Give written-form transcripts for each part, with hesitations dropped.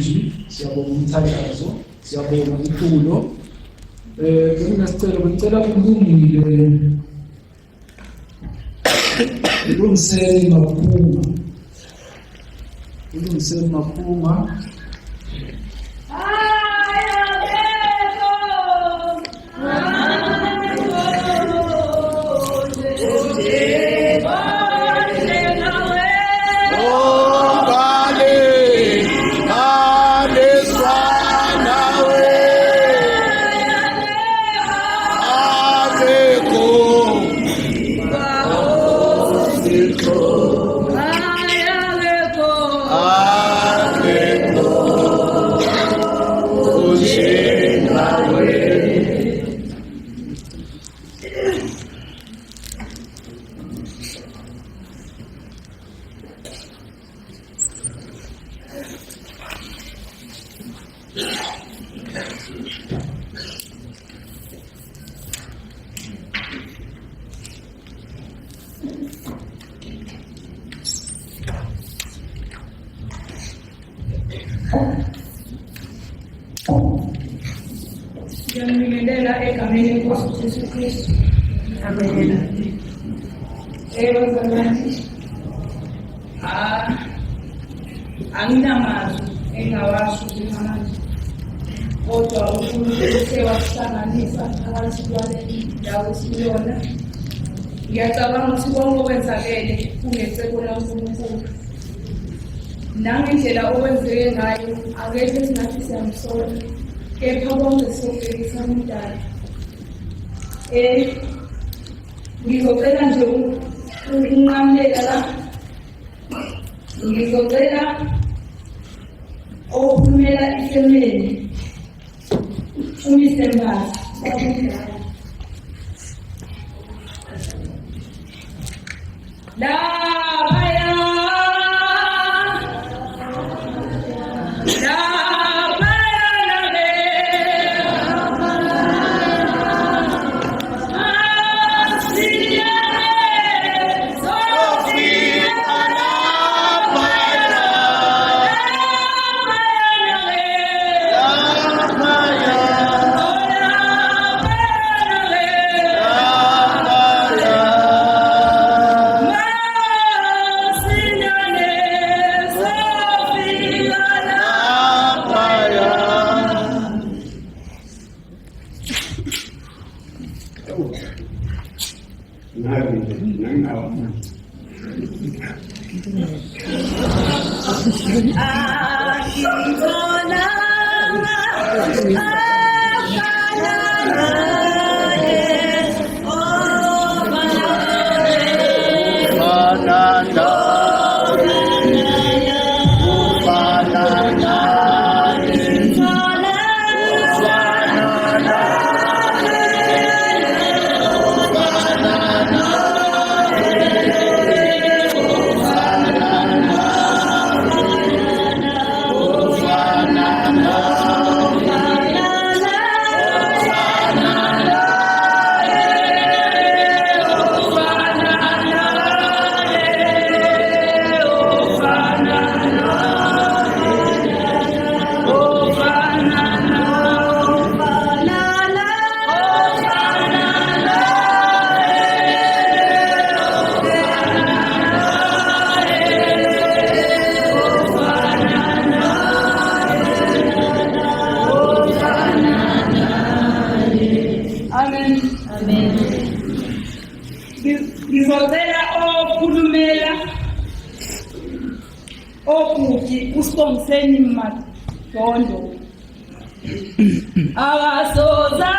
amazwi, siyabonga umthandazo, siyabonga umculo. Ngicela ukulungile ulungiseni maphunga. Ngiyamingelela egameni lenkosi Jesu Kristu. Amen. Bazalwane, anginamazwi engawasho njengamanje, kodwa uNkulunkulu usewasihlanganisa phakathi kwale ndawo esiyona. Ngiyacabanga ukuthi konke okwenzakele kungeseko laNkulunkulu, nangendlela okwenzeke ngayo akekho esingathi siyamsola, kepha konke siyobhekisa uMdali. Ngizocela nje ukunqamlela la, ngizocela okhulumela ifemeli uMisembazi sabuDala laphaya ngizocela okhulumela okuthi uSombuseni Madondo awasozabiko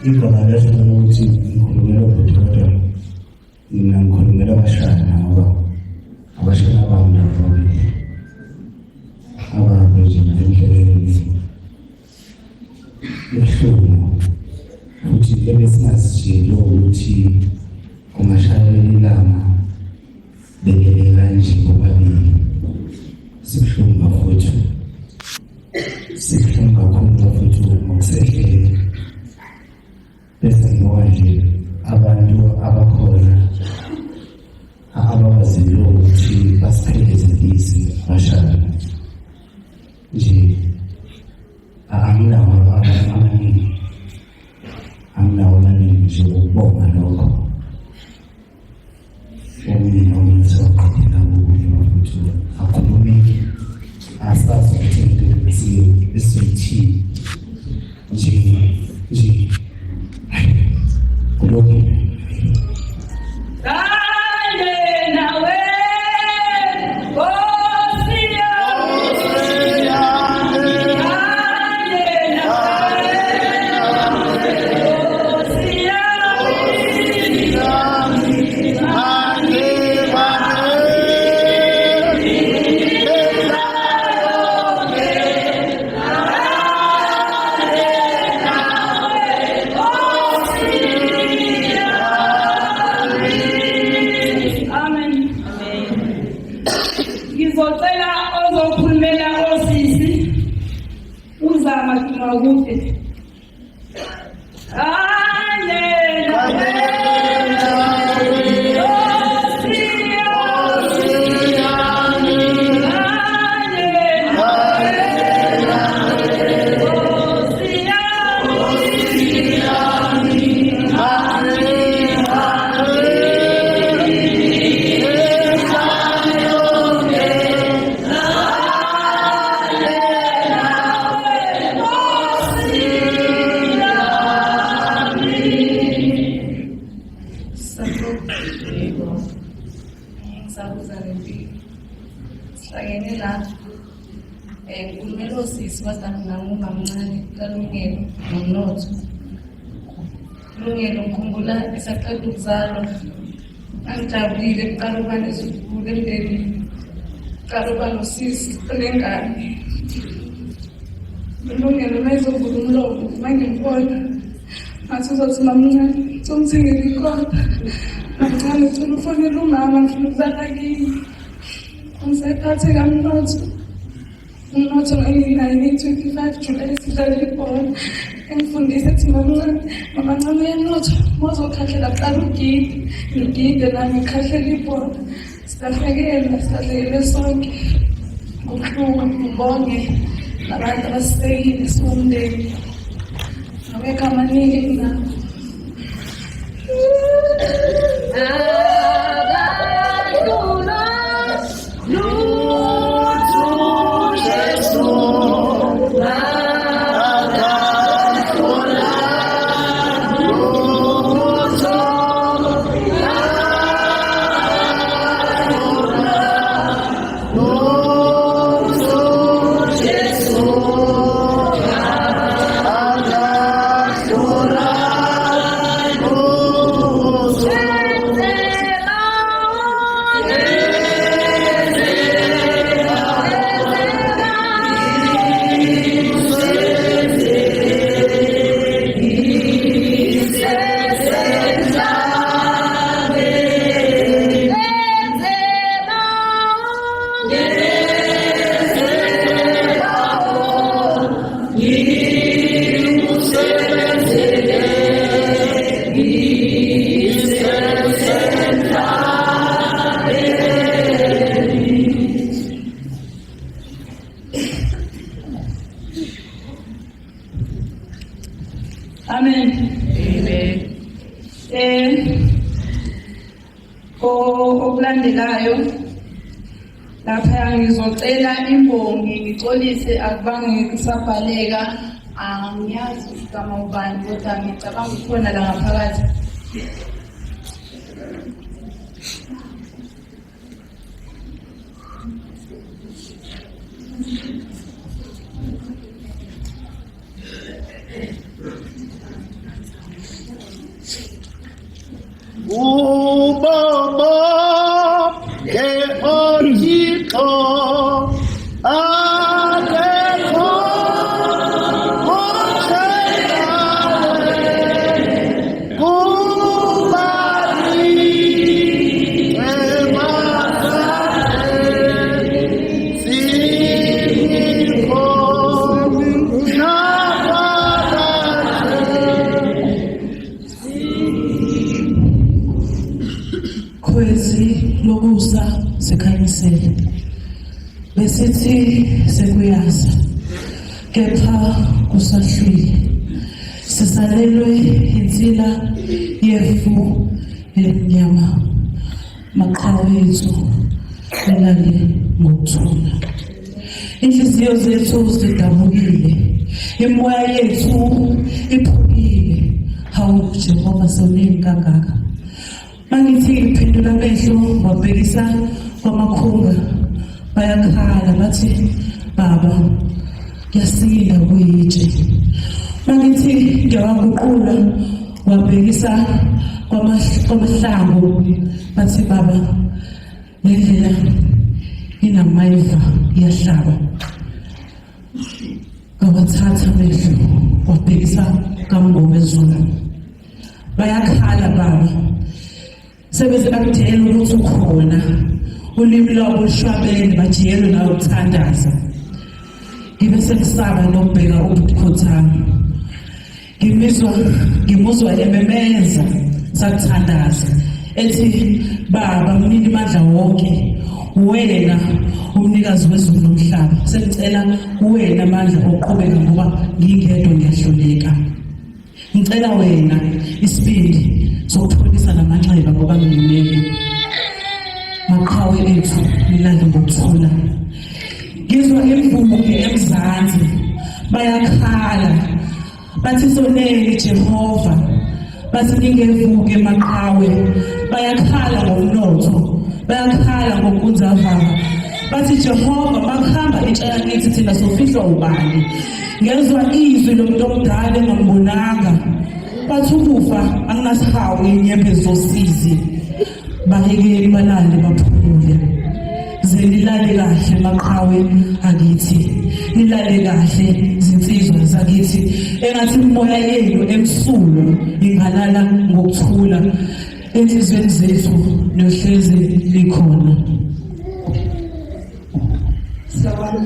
igama lesifuna ukuthi ngikhulumela ubudokotela mina ngikhulumela abashana ngoba abashana bami nabo ababezima endleleni ebuhlungu futhi ebesingazitsheli ukuthi kungashayela ilanga belele kanje bobabili. Sibuhlungu bafowethu, sibuhlungu kakhulu bafowethu ngokusehlele. Bese ngibuka nje abantu abakhona abawaziyo ukuthi basiphelezekise abashana nje. Anginawo amaningi nje ukubonga lokho. Omunye nomunye soqaphela kuye bafowethu akhulumeki, asazi ukuthi into esiyithini nje kulokhu isaqeda ukuzalwa angijabulile kuqala ukuba neziguli emndenini, kuqala ukuba nosisi olengane. Ilungelo mayizovula umlomo mangimkhona ngathi uzothi mamncane somthengela ikhona mamncane uthole ufonela umama ngifuna ukuzala kini. Angisayiphathe kamnotho, umnotho nganginayo ngeyi-25 July sidlalela ibhola. Engifundise ethi mama ncane uyanotha mozokhahlela kuqala ugide, ngigide nami ngikhahlela ibhola. Sidlahlekele sonke kubuhlungu, ngibonge nabantu abasisekile siwumndeni. Awekho amaningi enginabo. Okulandelayo lapha ngizocela imbongi ngixolise akubange ngisabhaleka, angiyazi igama ubani kodwa ngicabanga ukhona la ngaphakathi. ubomo ke othixo akekho onjengawe kubani emasakhe sikho Kwezi lokusa sikhanyisele besithi sekuyasa kepha kusahlwile sisalelwe insila yefu emnyama maqhawe ethu elale ngokuthula inhliziyo zethu zidabukile imoya yethu iphukile hawu Jehova soningi kangaka mangithi ngiphendula amehlo wabhekisa kwamakhunga bayakhala bathi baba yasinda kuyitshe mangithi ngiyawaguqula wabhekisa kwamahlangu bathi baba lendlela inamayeva iyahlaba ngawathatha amehlo wabhekisa kamngoma ezulu bayakhala baba sebeze bakudela ukuthi ukhona ulimi lwabo lushwabene bajiyelwe nawe ukuthandaza ngibe sekusaba nokubheka ubukhothami ngimuzwa ememeza sakuthandaza ethi baba mnini mandla wonke wena umnikazi wezulu nomhlaba sengicela wena amandla oqhubeka ngoba ngingedwa ngiyahluleka ngicela wena isibindi sokupholisa namanxeba ngoba ngimele maqhawe ethu nilale ngokuthula ngizwa imvume emzansi bayakhala bathi sonele Jehova bathi ningevuke maqhawe bayakhala ngomnotho bayakhala ngokunzavama bathi Jehova makuhamba intsha yakithi thina sofihlwa ubani ngezwa izwi lomuntu omdala engambonanga bathi ukufa anginasihawu inyembezi zosizi bahekeli balale baphumule ze nilale kahle maqhawe akithi nilale kahle zinsizwa zakithi engathi umoya yenu emsulo ingalala ngokuthula enhlizweni zethu nohlezi likhona Sawala.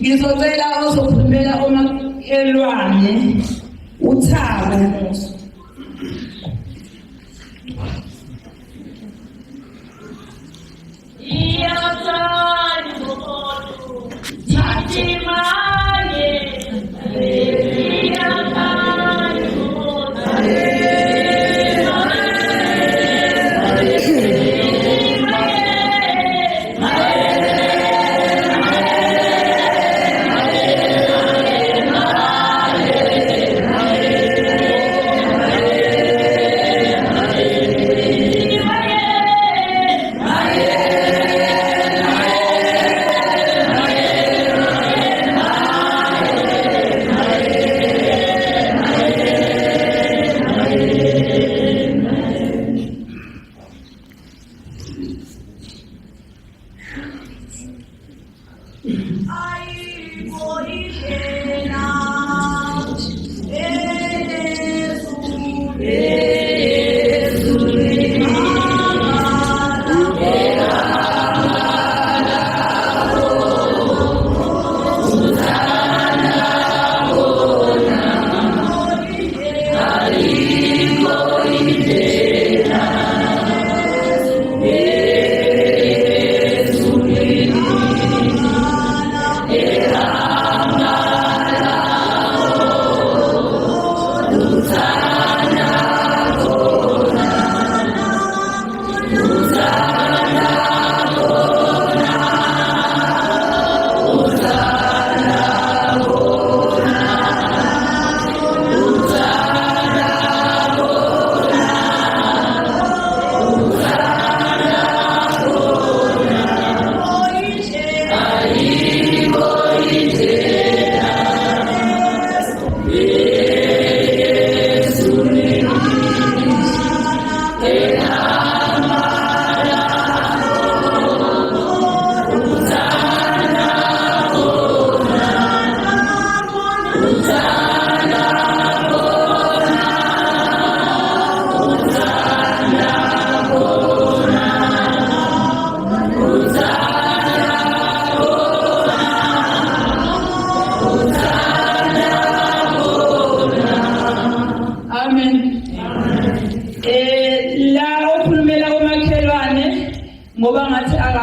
Ngizocela ozokhulumela umakhelwane uThabo Musa.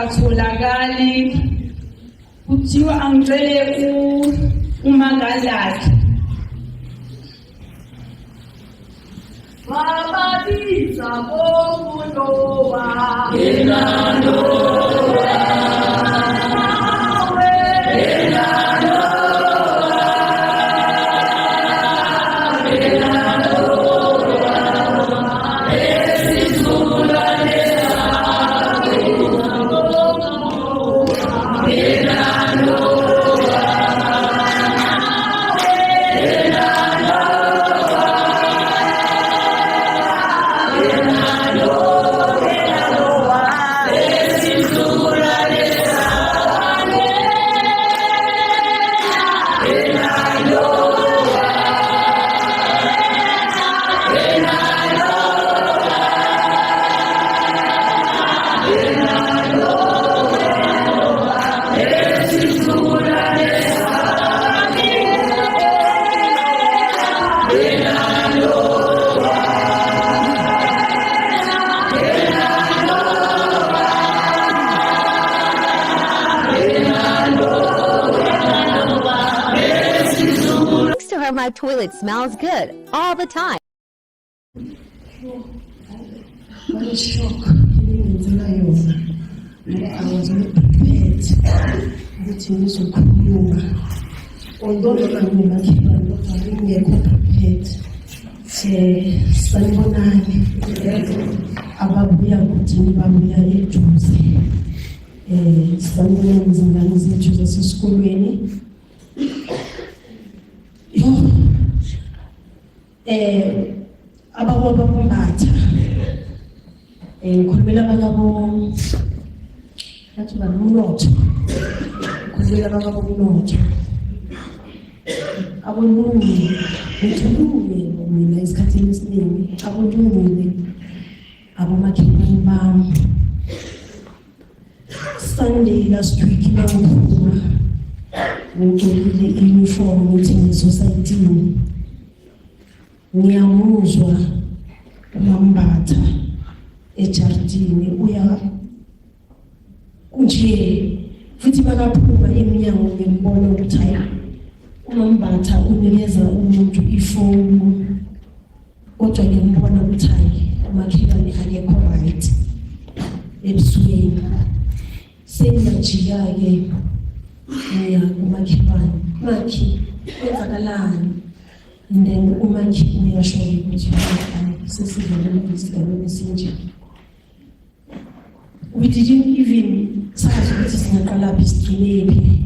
akatholakali kuthiwa angicele uMangalakhe. Bababiza bokulowa To her, my toilet smells good all the time. Shock ngenzela yona ngoba I was not prepared ukuthi ngizokhuluma although ngimakhelwane kodwa ngingekho prepared. Sanibonani ababuya kuthini babuya eduze sanibonani izingane zethu zasesikolweni. Ababombatha ngikhulumela abangabo bathi banomnotho ngikhulumela abangabo umnotho abulungu ngithulule mina isikhathini esiningi abulungile abomakhelwane bami. Sunday last week bangiphuma ngigqokile i-uniform ngithi ngisosayitini ngiyamuzwa uMambatha ejardini uya nje futhi bakaphuma eminyango ngibona ukuthi hayi uMambatha unikeza umuntu ifoni kodwa ngiyambona ukuthi hayi umakhelwane akekho right ebusweni. Sengiyajika-ke ngiya kumakhelwane makhi kwenzakalani and then umakhi uyasho ukuthi sesidlule isigabeni esinje. We didn't even sazi ukuthi singaqalaphi sigcinephi.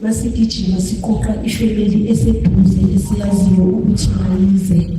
Masigijima siqoqa ifemeli eseduze esiyaziyo ukuthi mayize